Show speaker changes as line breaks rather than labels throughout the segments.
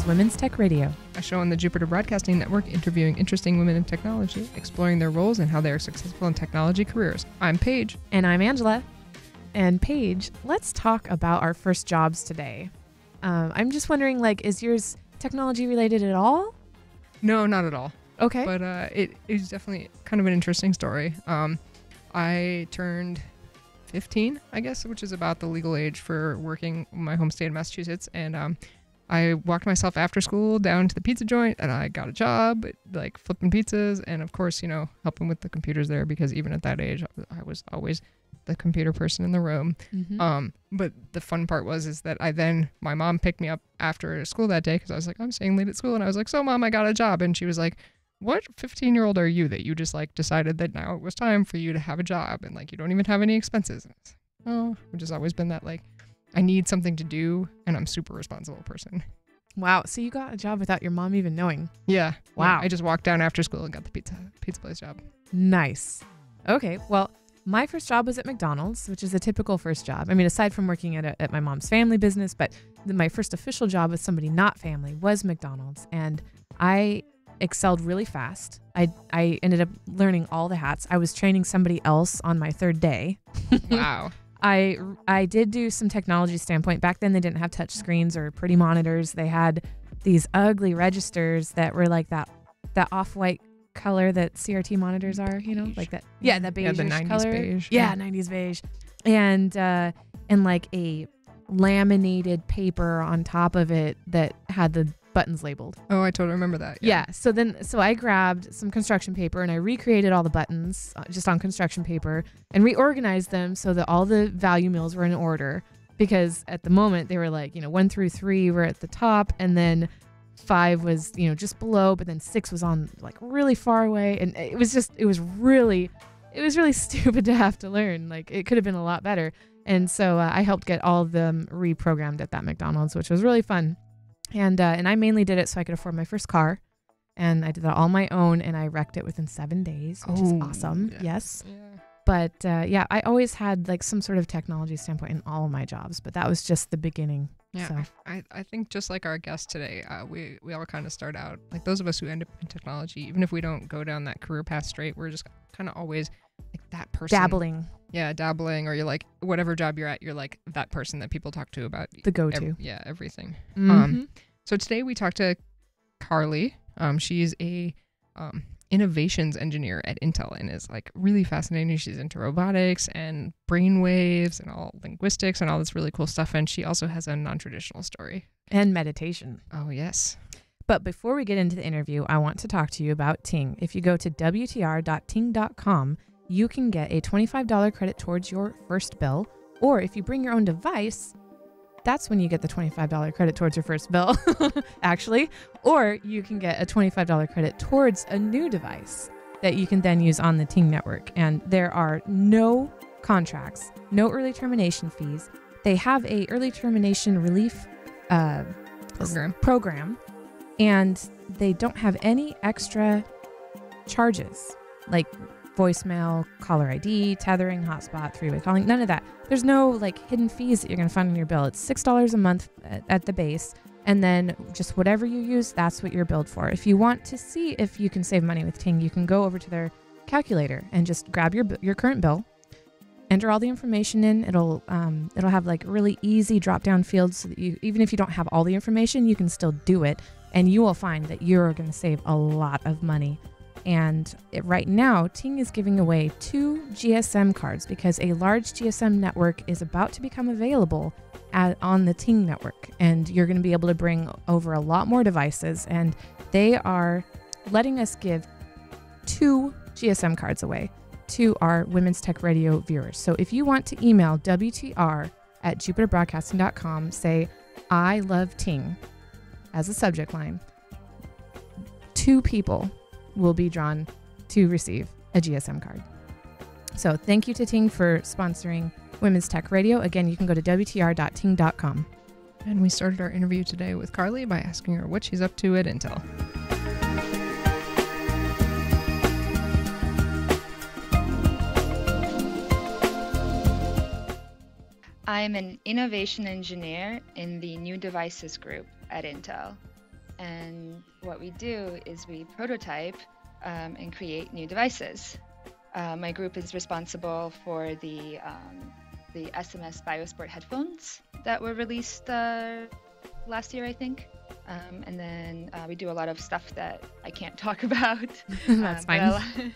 Women's Tech Radio,
a show on the Jupiter Broadcasting Network interviewing interesting women in technology, exploring their roles and how they are successful in technology careers. I'm Paige.
And I'm Angela. And Paige, let's talk about our first jobs today. I'm just wondering, is yours technology related at all?
No, not at all.
Okay.
But it is definitely kind of an interesting story. I turned 15, I guess, which is about the legal age for working in my home state of Massachusetts. And I walked myself after school down to the pizza joint and I got a job, flipping pizzas and, of course, helping with the computers there because even at that age, I was always the computer person in the room.
Mm-hmm.
But the fun part is that my mom picked me up after school that day because I was like, I'm staying late at school. And I was like, so Mom, I got a job. And she was like, what 15-year-old are you that you just decided that now it was time for you to have a job and you don't even have any expenses? And it's which has always been that I need something to do and I'm a super responsible person.
Wow. So you got a job without your mom even knowing?
Yeah.
Wow.
Yeah, I just walked down after school and got the pizza place job.
Nice. Okay. Well, my first job was at McDonald's, which is a typical first job. I mean, aside from working at my mom's family business, but my first official job with somebody not family was McDonald's. And I excelled really fast. I ended up learning all the hats. I was training somebody else on my third day.
Wow.
I did do some technology standpoint. Back then they didn't have touch screens or pretty monitors. They had these ugly registers that were that off-white color that CRT monitors are, like that. Yeah, that beige
the 90s
color.
beige.
Yeah, 90s beige. And a laminated paper on top of it that had the buttons labeled.
Oh, I totally remember that.
Yeah. So I grabbed some construction paper and I recreated all the buttons just on construction paper and reorganized them so that all the value mills were in order, because at the moment they were 1 through 3 were at the top and then 5 was, just below, but then 6 was on really far away. And it was really stupid to have to learn. It could have been a lot better. And so I helped get all of them reprogrammed at that McDonald's, which was really fun. And I mainly did it so I could afford my first car. And I did that all on my own, and I wrecked it within 7 days, which is awesome.
Yeah.
Yes.
Yeah.
But I always had some sort of technology standpoint in all of my jobs, but that was just the beginning.
Yeah,
So.
I think just like our guest today, we all kind of start out, those of us who end up in technology, even if we don't go down that career path straight, we're just kind of always that person.
Dabbling.
Yeah, dabbling, or you're whatever job you're at, you're that person that people talk to about.
The go-to.
Everything.
Mm-hmm.
So today we talked to Carly. She's a innovations engineer at Intel and is really fascinating. She's into robotics and brain waves and all linguistics and all this really cool stuff. And she also has a non-traditional story.
And meditation.
Oh, yes.
But before we get into the interview, I want to talk to you about Ting. If you go to wtr.ting.com, you can get a $25 credit towards your first bill. Or if you bring your own device, that's when you get the $25 credit towards your first bill, actually. Or you can get a $25 credit towards a new device that you can then use on the Ting network. And there are no contracts, no early termination fees. They have a early termination relief program, and they don't have any extra charges like voicemail, caller ID, tethering, hotspot, three-way calling, none of that. There's no hidden fees that you're going to find on your bill. It's $6 a month at the base, and then just whatever you use, that's what you're billed for. If you want to see if you can save money with Ting, you can go over to their calculator and just grab your current bill, enter all the information in. It'll have really easy drop-down fields so that even if you don't have all the information, you can still do it, and you will find that you're going to save a lot of money. And right now, Ting is giving away 2 GSM cards because a large GSM network is about to become available on the Ting network. And you're going to be able to bring over a lot more devices. And they are letting us give 2 GSM cards away to our Women's Tech Radio viewers. So if you want to email WTR@jupiterbroadcasting.com, say, I love Ting as a subject line, 2 people will be drawn to receive a GSM card. So thank you to Ting for sponsoring Women's Tech Radio. Again, you can go to wtr.ting.com.
And we started our interview today with Carly by asking her what she's up to at Intel.
I'm an innovation engineer in the new devices group at Intel. And what we do is we prototype and create new devices. My group is responsible for the SMS Biosport headphones that were released last year, I think. And then we do a lot of stuff that I can't talk about.
That's fine.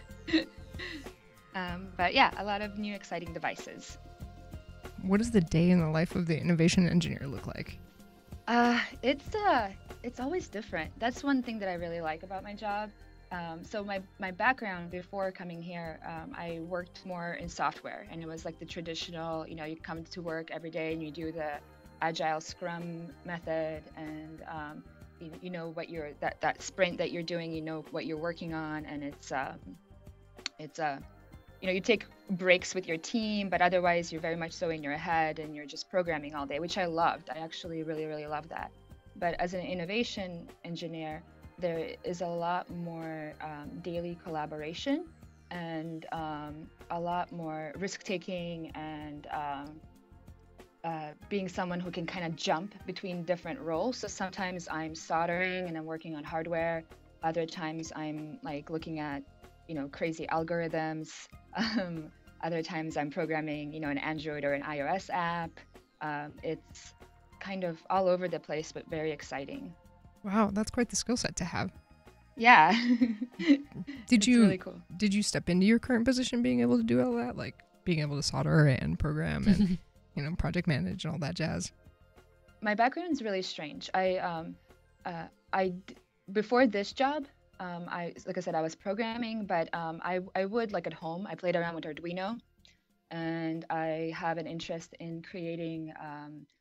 But yeah, a lot of new exciting devices.
What does the day in the life of the innovation engineer look like?
It's always different. That's one thing that I really like about my job. So my background before coming here, I worked more in software, and it was like the traditional, you come to work every day and you do the agile Scrum method, and you know what that sprint that you're doing, you know what you're working on, and it's you take breaks with your team, but otherwise you're very much so in your head and you're just programming all day, which I loved. I actually really, really loved that. But as an innovation engineer, there is a lot more daily collaboration and a lot more risk taking and being someone who can kind of jump between different roles. So sometimes I'm soldering and I'm working on hardware. Other times I'm like looking at crazy algorithms. Other times I'm programming an Android or an iOS app. It's kind of all over the place, but very exciting.
Wow, that's quite the skill set to have.
Yeah.
It's really
cool.
Did you step into your current position being able to do all that, like being able to solder and program and project manage and all that jazz?
My background is really strange. Before this job, like I said, I was programming, but I would, like at home, I played around with Arduino, and I have an interest in creating,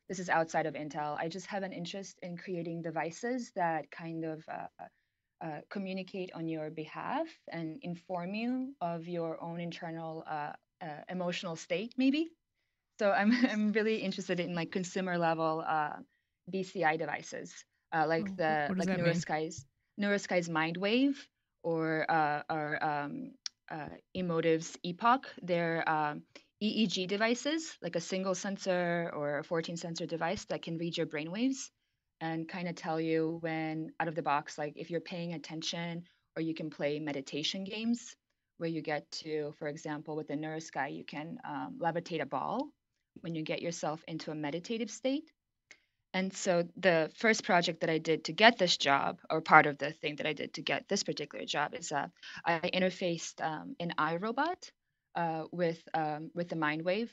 this is outside of Intel, I just have an interest in creating devices that kind of communicate on your behalf and inform you of your own internal emotional state, maybe. So I'm really interested in like consumer level BCI devices, like
What does that mean?
Neurosky's MindWave or Emotive's Epoch. They're EEG devices, like a single sensor or a 14 sensor device that can read your brainwaves and kind of tell you when out of the box, like if you're paying attention, or you can play meditation games where you get to, for example, with the Neurosky, you can levitate a ball when you get yourself into a meditative state. And so the first project that I did to get this job, or part of the thing that I did to get this particular job, is I interfaced an iRobot with the MindWave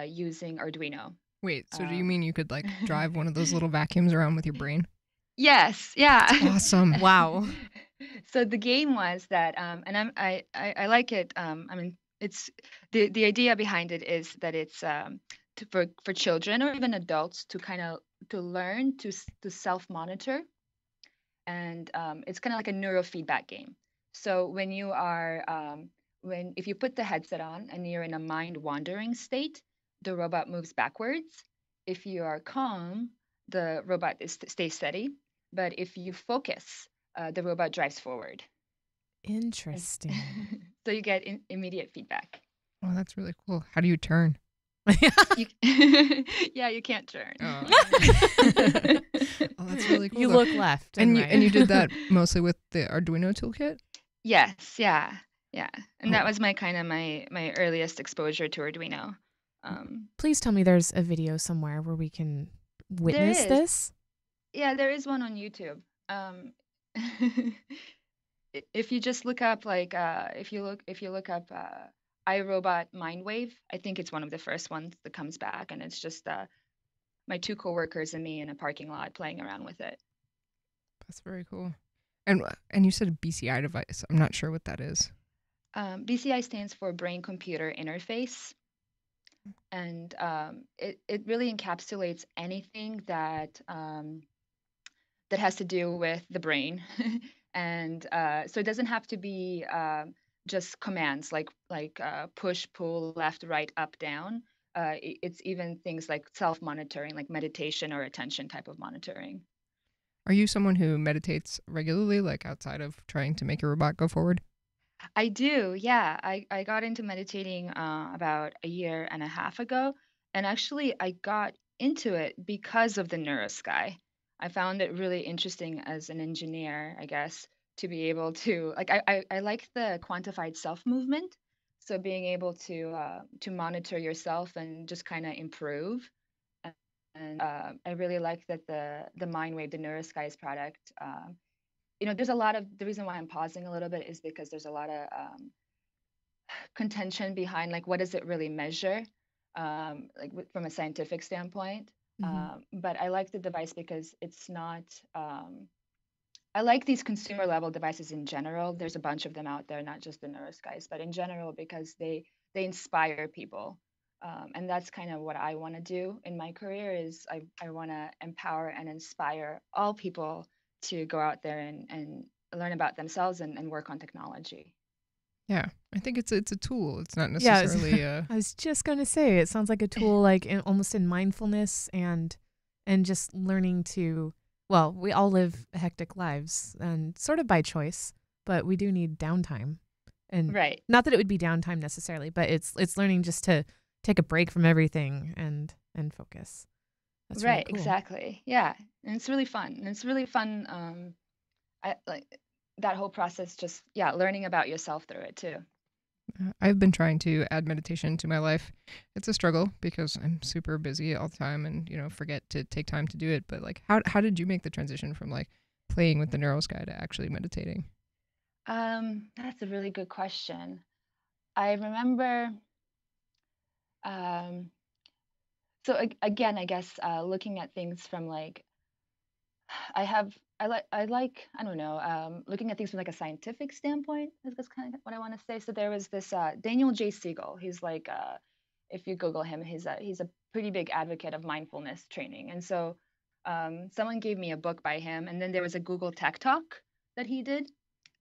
using Arduino.
Wait, so do you mean you could like drive one of those little vacuums around with your brain?
Yes, yeah.
That's awesome.
Wow.
So the game was that, and I like it. I mean, it's the idea behind it is that it's for children or even adults to kind of to learn to self monitor, and it's kind of like a neurofeedback game. So when you are if you put the headset on and you're in a mind wandering state, the robot moves backwards. If you are calm, the robot stays steady. But if you focus, the robot drives forward.
Interesting.
So you get immediate feedback.
Oh, that's really cool. How do you turn?
Yeah, you can't turn.
Oh, that's really cool.
You
though.
look left and right.
And you did that mostly with the Arduino toolkit?
Yes, yeah. And that was my earliest exposure to Arduino.
Please tell me there's a video somewhere where we can witness this.
Yeah, there is one on YouTube. If you just look up if you look up iRobot MindWave, I think it's one of the first ones that comes back, and it's just my two coworkers and me in a parking lot playing around with it.
That's very cool. And you said a BCI device. I'm not sure what that is.
BCI stands for Brain Computer Interface, and it really encapsulates anything that that has to do with the brain. And so it doesn't have to be just commands like push, pull, left, right, up, down. It's even things like self-monitoring, like meditation or attention type of monitoring.
Are you someone who meditates regularly, like outside of trying to make your robot go forward?
I do, yeah. I got into meditating about a year and a half ago. And actually, I got into it because of the Neurosky. I found it really interesting as an engineer, I guess, to be able to like I like the quantified self movement. So being able to monitor yourself and just kind of improve. And I really like that the Mindwave, the NeuroSkies product. There's a lot of the reason why I'm pausing a little bit is because there's a lot of contention behind like what does it really measure, like from a scientific standpoint.
Hmm.
But I like the device because it's not. I like these consumer level devices in general. There's a bunch of them out there, not just the NeuroSkies, but in general because they inspire people. And that's kind of what I want to do in my career is I want to empower and inspire all people to go out there and learn about themselves and work on technology.
Yeah, I think it's a tool. It's not
Yeah,
necessarily
I was just going to say it sounds like a tool like almost in mindfulness and just learning to, well, we all live hectic lives and sort of by choice, but we do need downtime. And
Right.
not that it would be downtime necessarily, but it's learning just to take a break from everything and focus. That's really
Right,
cool.
exactly. Yeah. And it's really fun. And it's really fun. I like that whole process, just, yeah, learning about yourself through it too.
I've been trying to add meditation to my life. It's a struggle because I'm super busy all the time and, forget to take time to do it. But like, how did you make the transition from like playing with the NeuroSky to actually meditating?
That's a really good question. I remember, um, so again, I guess looking at things from like I don't know, looking at things from like a scientific standpoint is kind of what I want to say. So there was this Daniel J. Siegel. He's like if you Google him, he's a pretty big advocate of mindfulness training. And so someone gave me a book by him, and then there was a Google Tech Talk that he did.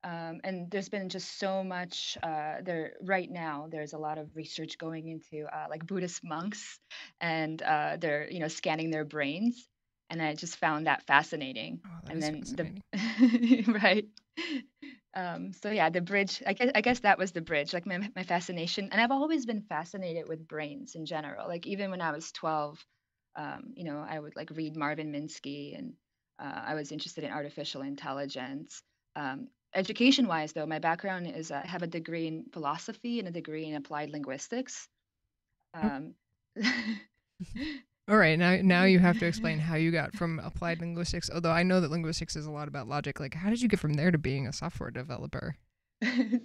And there's been just so much there right now. There's a lot of research going into like Buddhist monks, and they're scanning their brains, and I just found that fascinating.
Oh, that
And
is
then
fascinating.
the right. So yeah, the bridge. I guess that was the bridge, like my fascination. And I've always been fascinated with brains in general. Like even when I was 12, I would like read Marvin Minsky, and I was interested in artificial intelligence. Education-wise, though, my background is I have a degree in philosophy and a degree in applied linguistics.
Oh,
Um,
all right, now you have to explain how you got from applied linguistics. Although I know that linguistics is a lot about logic. Like, how did you get from there to being a software developer?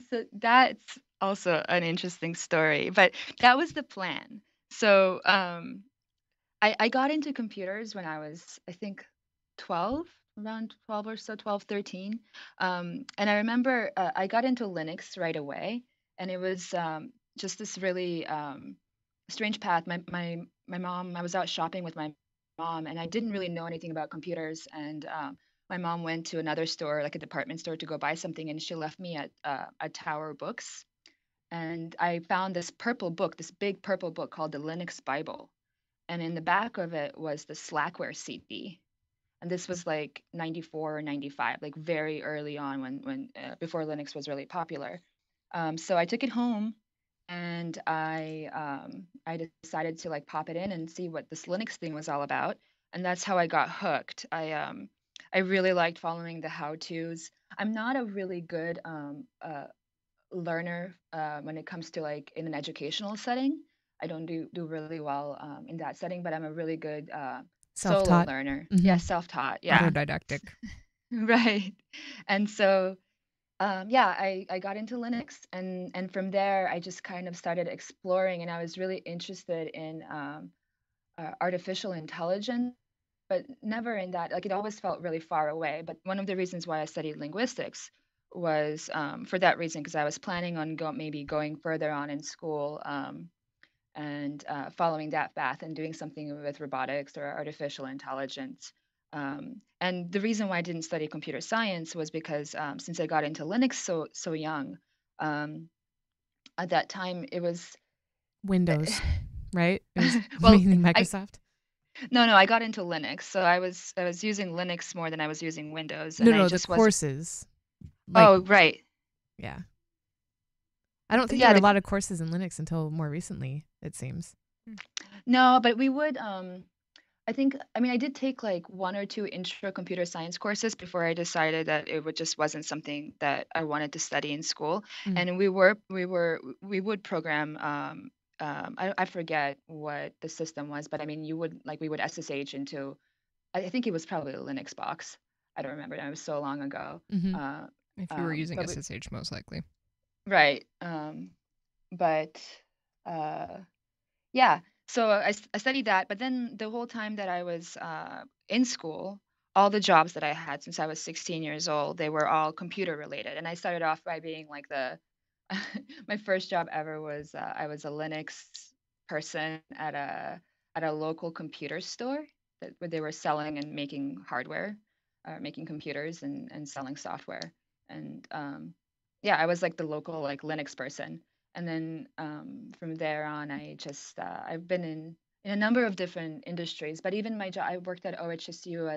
so that's also an interesting story, but that was the plan. So I got into computers when I was, I think, 12, around 12 or so, 12, 13. And I remember I got into Linux right away. And it was just this really strange path. My mom, I was out shopping with my mom, and I didn't really know anything about computers. And my mom went to another store, like a department store, to go buy something, and she left me at Tower Books. And I found this purple book, this big purple book called the Linux Bible, and in the back of it was the Slackware CD. And this was like 94 or 95, like very early on when before Linux was really popular. So I took it home, and I decided to like pop it in and see what this Linux thing was all about. And that's how I got hooked. I really liked following the how-tos. I'm not a really good learner when it comes to like in an educational setting. I don't do really well in that setting, but I'm a really good solo
Self-taught.
learner. Yeah,
Hmm.
self-taught. Yeah,
Autodidactic.
right. And so yeah, I got into Linux, and from there I just kind of started exploring, and I was really interested in artificial intelligence, but never in that, like it always felt really far away. But one of the reasons why I studied linguistics was for that reason, because I was planning on maybe going further on in school, and following that path and doing something with robotics or artificial intelligence. And the reason why I didn't study computer science was because since I got into Linux so young, um, at that time it was
Windows, right? It was
well,
mainly
I
Microsoft.
no, I got into Linux, so I was using Linux more than I was using Windows,
No,
and I
no, the
just wasn't.
courses. Like,
Oh, right.
yeah. I don't think there
Yeah,
were a lot of courses in Linux until more recently, it seems.
Hmm.
no, but we would I mean, I did take like one or two intro computer science courses before I decided that just wasn't something that I wanted to study in school.
Mm.
And we would program. I forget what the system was, but I mean, we would SSH into. I think it was probably a Linux box. I don't remember. It was so long ago.
Mm-hmm.
Uh,
If you were using
but
SSH, most likely.
right. But uh, yeah. So I studied that, but then the whole time that I was in school, all the jobs that I had since I was 16 years old, they were all computer related. And I started off by being like my first job ever was I was a Linux person at a local computer store where they were selling and making hardware, making computers and selling software. And yeah, I was like the local like Linux person. And then from there on, I've been in a number of different industries. But even my job, I worked at OHSU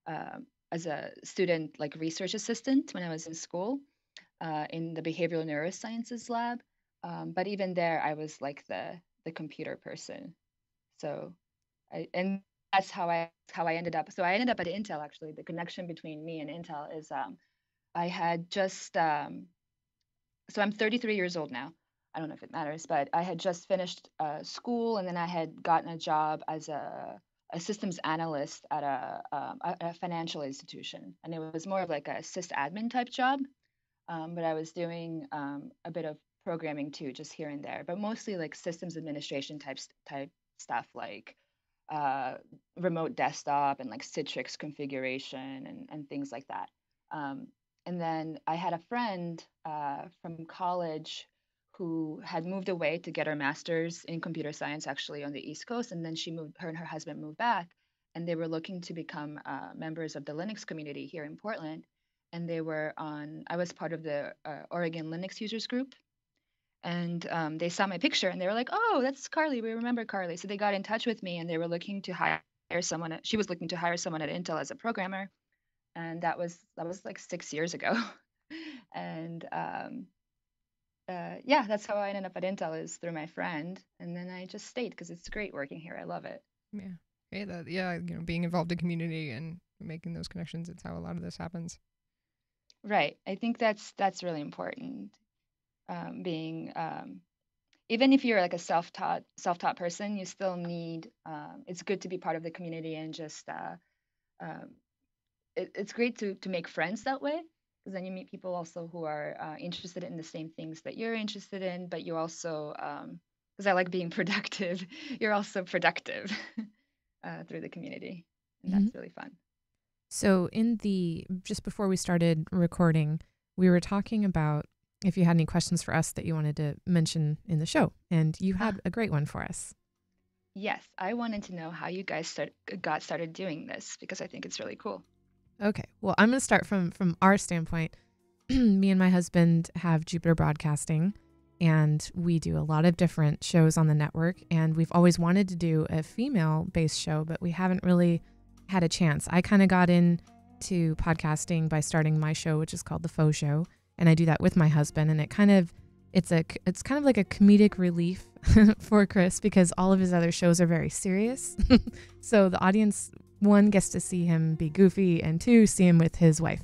uh, as a student like research assistant when I was in school in the behavioral neurosciences lab. But even there, I was like the computer person. So and that's how I ended up. So I ended up at Intel actually. The connection between me and Intel is I had just so I'm 33 years old now. I don't know if it matters, but I had just finished school, and then I had gotten a job as a systems analyst at a financial institution, and it was more of like a sysadmin type job. But I was doing a bit of programming too, just here and there, but mostly like systems administration type stuff, like uh, remote desktop and like Citrix configuration and things like that. Um, and then I had a friend from college who had moved away to get her master's in computer science, actually on the East Coast. And then her and her husband moved back, and they were looking to become members of the Linux community here in Portland. And I was part of the Oregon Linux users group, and they saw my picture and they were like, "Oh, that's Carly. We remember Carly." So they got in touch with me and they were looking to hire someone. She was looking to hire someone at Intel as a programmer, and that was like 6 years ago. And yeah, that's how I ended up at Intel, is through my friend, and then I just stayed because it's great working here. I love it.
Yeah. Yeah, being involved in community and making those connections, it's how a lot of this happens.
Right. I think that's really important. Being even if you're like a self-taught person, you still need it's good to be part of the community and just um, it's great to make friends that way, because then you meet people also who are interested in the same things that you're interested in, but you also because I like being productive, you're also productive through the community, and
Mm-hmm.
that's really fun.
So just before we started recording, we were talking about if you had any questions for us that you wanted to mention in the show, and you had a great one for us.
Yes, I wanted to know how you guys got started doing this, because I think it's really cool.
Okay, well, I'm going to start from our standpoint. Me and my husband have Jupiter Broadcasting, and we do a lot of different shows on the network, and we've always wanted to do a female-based show, but we haven't really had a chance. I kind of got into podcasting by starting my show, which is called The Faux Show, and I do that with my husband, and it's kind of like a comedic relief for Chris, because all of his other shows are very serious. So the audience, one, gets to see him be goofy, and two, see him with his wife.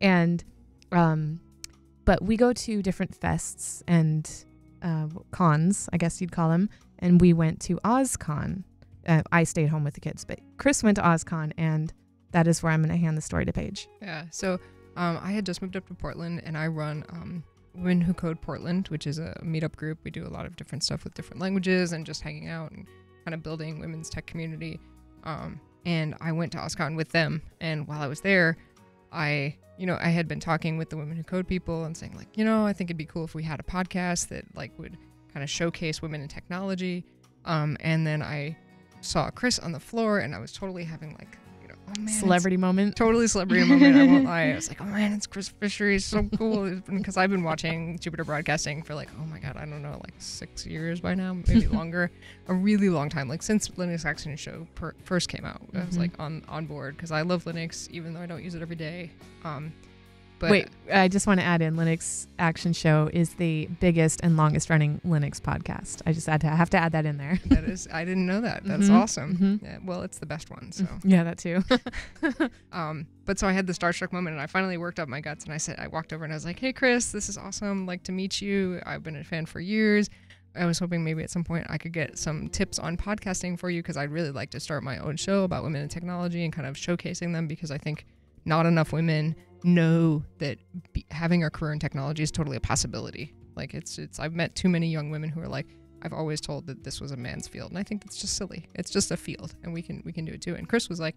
And but we go to different fests and cons, I guess you'd call them, and we went to OzCon. I stayed home with the kids, but Chris went to OzCon, and that is where I'm going to hand the story to Paige.
Yeah, so I had just moved up to Portland, and I run Women Who Code Portland, which is a meetup group. We do a lot of different stuff with different languages and just hanging out and kind of building women's tech community. And I went to OzCon with them, and while I was there, I had been talking with the Women Who Code people and saying, like, I think it'd be cool if we had a podcast that like would kind of showcase women in technology. And then I saw Chris on the floor, and I was totally having like, oh man,
Celebrity moment.
Totally celebrity moment. I won't lie. I was like, oh man, it's Chris Fisher. He's so cool. Because I've been watching Jupiter Broadcasting for like, oh my God, I don't know, like 6 years by now, maybe longer. A really long time. Like since Linux Action Show first came out, I was like on board, because I love Linux, even though I don't use it every day. But
Wait, I just want to add in Linux Action Show is the biggest and longest running Linux podcast. I just have to add that in there.
that is, I didn't know that. That's
Mhm,
awesome.
mhm.
Yeah, well, it's the best one. So,
Yeah, that too.
but so I had the starstruck moment, and I finally worked up my guts, and I walked over and I was like, "Hey, Chris, this is awesome. Like to meet you. I've been a fan for years. I was hoping maybe at some point I could get some tips on podcasting for you because I'd really like to start my own show about women in technology and kind of showcasing them because I think not enough women know that having a career in technology is totally a possibility. Like I've met too many young women who are like, I've always told that this was a man's field, and I think that's just silly. It's just a field, and we can do it too. And Chris was like,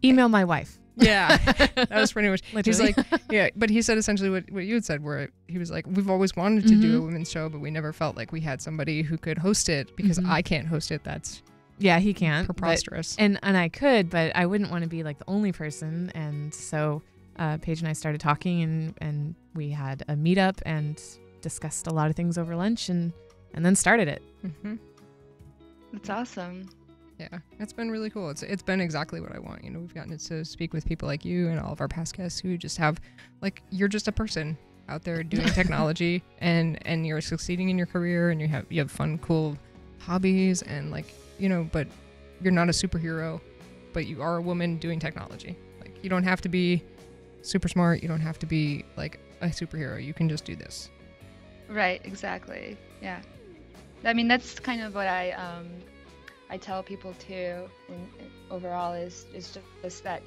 Email my wife.
yeah, that was pretty much. He's
Literally.
like, yeah, but he said essentially what you had said, where he was like, we've always wanted to do a women's show, but we never felt like we had somebody who could host it because I can't host it. That's
Yeah, he can't.
preposterous.
And I could, but I wouldn't want to be like the only person. And so Paige and I started talking, and we had a meetup and discussed a lot of things over lunch, and then started it.
That's awesome.
Yeah, it's been really cool. It's been exactly what I want. You know, we've gotten to speak with people like you and all of our past guests who just have, like, you're just a person out there doing technology, and you're succeeding in your career, and you have fun, cool hobbies, and like, you know, but you're not a superhero, but you are a woman doing technology. Like, you don't have to be super smart. You don't have to be like a superhero. You can just do this.
Right, exactly. Yeah. I mean, that's kind of what I tell people too, and overall is just that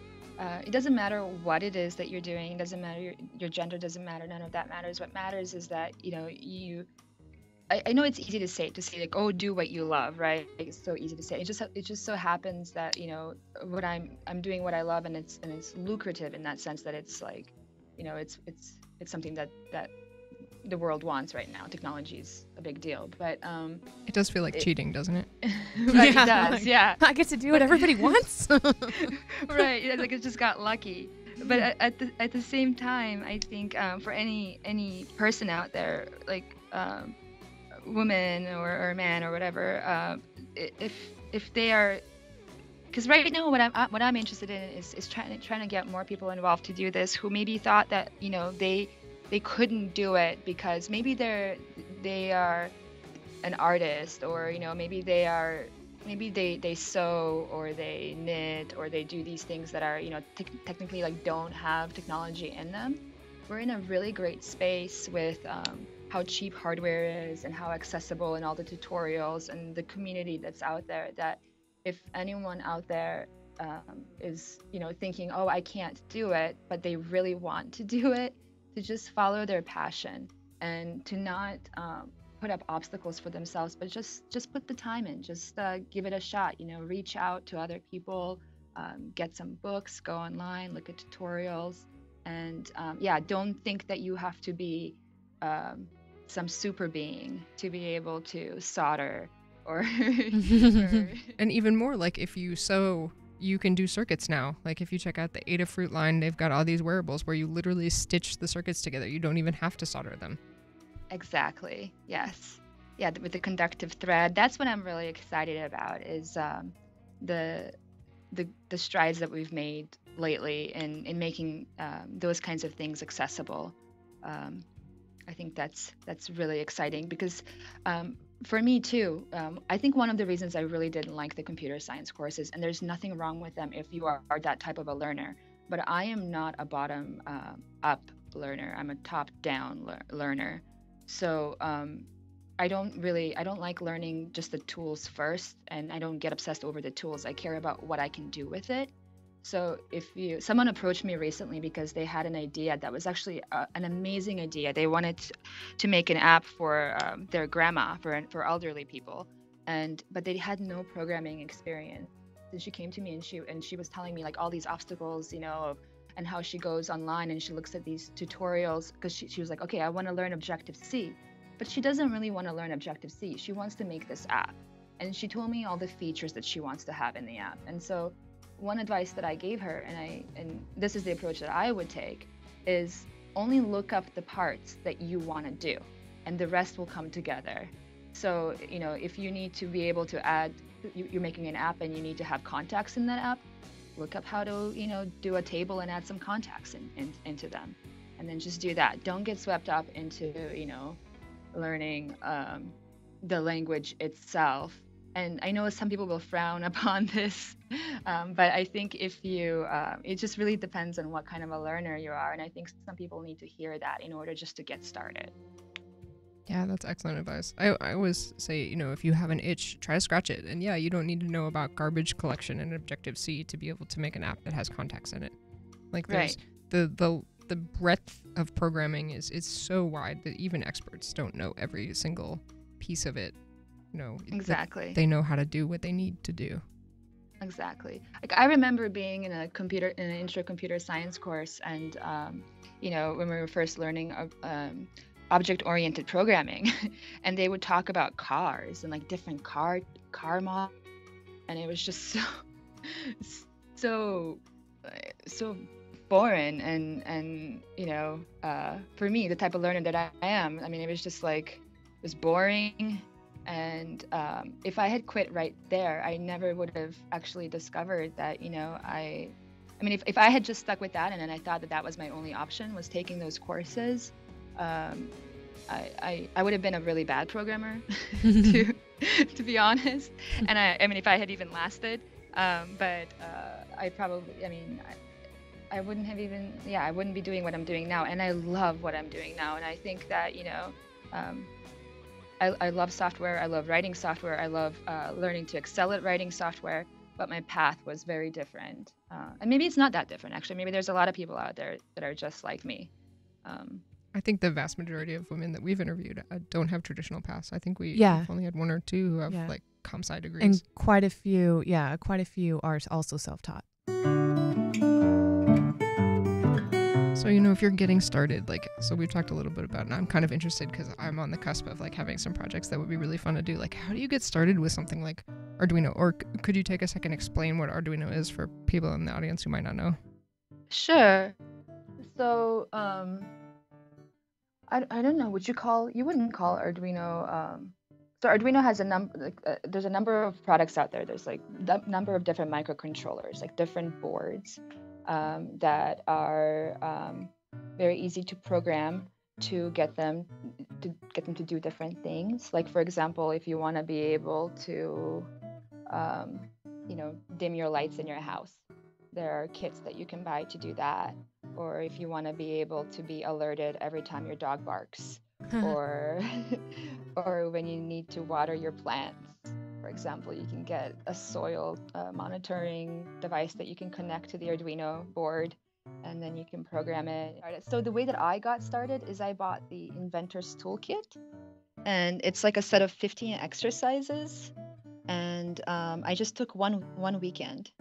it doesn't matter what it is that you're doing. It doesn't matter your gender doesn't matter. None of that matters. What matters is that, you know, I know it's easy to say like, oh, do what you love, right? Like, it's so easy to say. It just so happens that, you know, what I'm doing what I love, and it's lucrative in that sense that it's like, you know, it's something that the world wants right now. Technology is a big deal, but
it does feel like cheating, doesn't it?
Right, it does, yeah.
I get to do what everybody wants.
Right, yeah, like it just got lucky. But at the same time, I think for any person out there, like woman or man or whatever, if they are, because right now what I'm interested in is trying to get more people involved to do this who maybe thought that, you know, they couldn't do it because maybe they are an artist, or, you know, maybe they sew, or they knit, or they do these things that are, you know, technically like don't have technology in them. We're in a really great space with how cheap hardware is and how accessible, and all the tutorials and the community that's out there, that if anyone out there is, you know, thinking, oh, I can't do it, but they really want to do it, to just follow their passion and to not put up obstacles for themselves, but just put the time in, just give it a shot, you know, reach out to other people, get some books, go online, look at tutorials, and yeah, don't think that you have to be some super being to be able to solder or
And even more, like, if you sew, you can do circuits now. Like, if you check out the Adafruit line, they've got all these wearables where you literally stitch the circuits together. You don't even have to solder them.
Exactly. Yes. Yeah, with the conductive thread, that's what I'm really excited about, is the strides that we've made lately in making those kinds of things accessible. I think that's really exciting because for me too, I think one of the reasons I really didn't like the computer science courses, and there's nothing wrong with them if you are that type of a learner, but I am not a bottom up learner. I'm a top down learner. So I don't like learning just the tools first, and I don't get obsessed over the tools. I care about what I can do with it. So someone approached me recently because they had an idea that was actually an amazing idea. They wanted to make an app for their grandma, for elderly people, but they had no programming experience. And she came to me and she was telling me like all these obstacles, you know, and how she goes online and she looks at these tutorials because she was like, okay, I want to learn Objective-C, but she doesn't really want to learn Objective-C. She wants to make this app, and she told me all the features that she wants to have in the app. And so one advice that I gave her, and this is the approach that I would take, is only look up the parts that you want to do, and the rest will come together. So, you know, if you need to be able to add, you're making an app and you need to have contacts in that app, look up how to, you know, do a table and add some contacts into them. and then just do that. Don't get swept up into, learning the language itself. And I know some people will frown upon this, but I think if you, it just really depends on what kind of a learner you are. And I think some people need to hear that in order just to get started.
Yeah, that's excellent advice. I always say, if you have an itch, try to scratch it. And yeah, you don't need to know about garbage collection and Objective-C to be able to make an app that has contacts in it. Like there's the breadth of programming is so wide that even experts don't know every single piece of it.
Exactly.
They know how to do what they need to do.
Exactly. Like I remember being in an intro computer science course, and when we were first learning object-oriented programming, and they would talk about cars and like different car models, and it was just so foreign, and for me, the type of learner that I am, I mean, it was just like, it was boring. And if I had quit right there, I never would have actually discovered that, if I had just stuck with that, and then I thought that was my only option, was taking those courses, I would have been a really bad programmer, to be honest. And I mean, if I had even lasted, but I probably, I wouldn't have even, I wouldn't be doing what I'm doing now. And I love what I'm doing now. And I think that, I love software. I love writing software. I love learning to excel at writing software. But my path was very different. And maybe it's not that different, actually. Maybe there's a lot of people out there that are just like me.
I think the vast majority of women that we've interviewed don't have traditional paths. I think we've only had one or two who have like comp sci degrees.
And quite a few are also self-taught.
So, if you're getting started, so we've talked a little bit about it, and I'm kind of interested because I'm on the cusp of having some projects that would be really fun to do. How do you get started with something like Arduino? Or could you take a second and explain what Arduino is for people in the audience who might not know?
Sure. So, I don't know, you wouldn't call Arduino, so Arduino has there's a number of products out there. There's a number of different microcontrollers, different boards. That are very easy to program to get them to do different things. Like, for example, if you want to be able to, dim your lights in your house, there are kits that you can buy to do that. Or if you want to be able to be alerted every time your dog barks, or when you need to water your plants. For example, you can get a soil monitoring device that you can connect to the Arduino board, and then you can program it. So the way that I got started is I bought the Inventor's Toolkit, and it's like a set of 15 exercises, and I just took one weekend,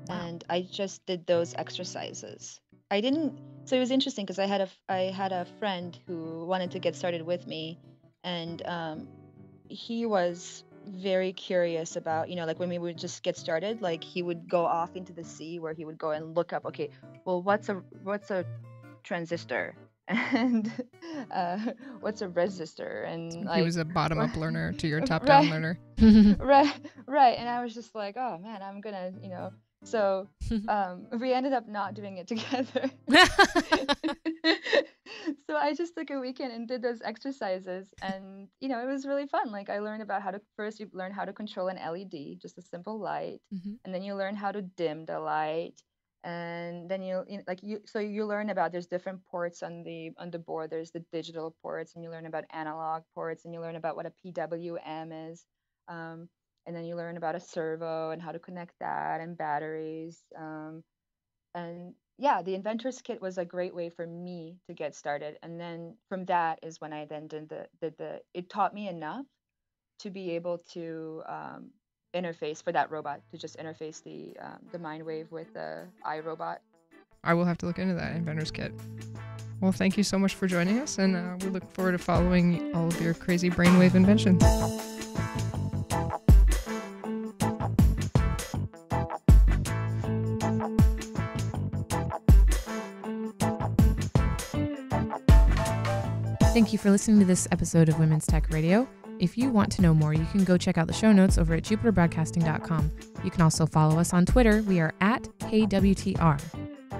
and I just did those exercises. So it was interesting because I had a friend who wanted to get started with me, and he was very curious about, when we would just get started, he would go off into the sea where he would go and look up, okay, well, what's a transistor, and what's a resistor, and
so he was a bottom-up learner to your top-down learner.
right. And I was just like, oh man, I'm gonna, so we ended up not doing it together. So I just took a weekend and did those exercises, and it was really fun. I learned about you learn how to control an LED, just a simple light, and then you learn how to dim the light, and then you learn about, there's different ports on the board. There's the digital ports, and you learn about analog ports, and you learn about what a PWM is, and then you learn about a servo and how to connect that, and batteries, and yeah, the Inventor's Kit was a great way for me to get started. And then from that is when I then did it taught me enough to be able to interface for that robot, to just interface the Mindwave with the iRobot.
I will have to look into that Inventor's Kit. Well, thank you so much for joining us, and we look forward to following all of your crazy brainwave inventions.
Thank you for listening to this episode of Women's Tech Radio. If you want to know more, you can go check out the show notes over at jupiterbroadcasting.com. You can also follow us on Twitter. We are at KWTR.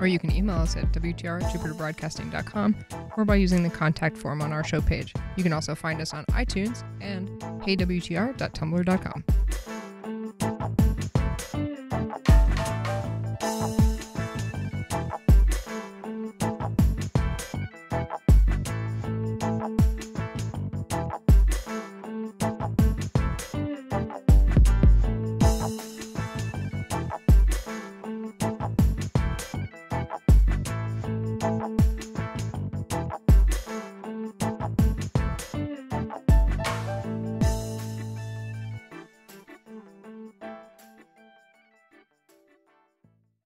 Or you can email us at wtr@jupiterbroadcasting.com or by using the contact form on our show page. You can also find us on iTunes and heywtr.tumblr.com.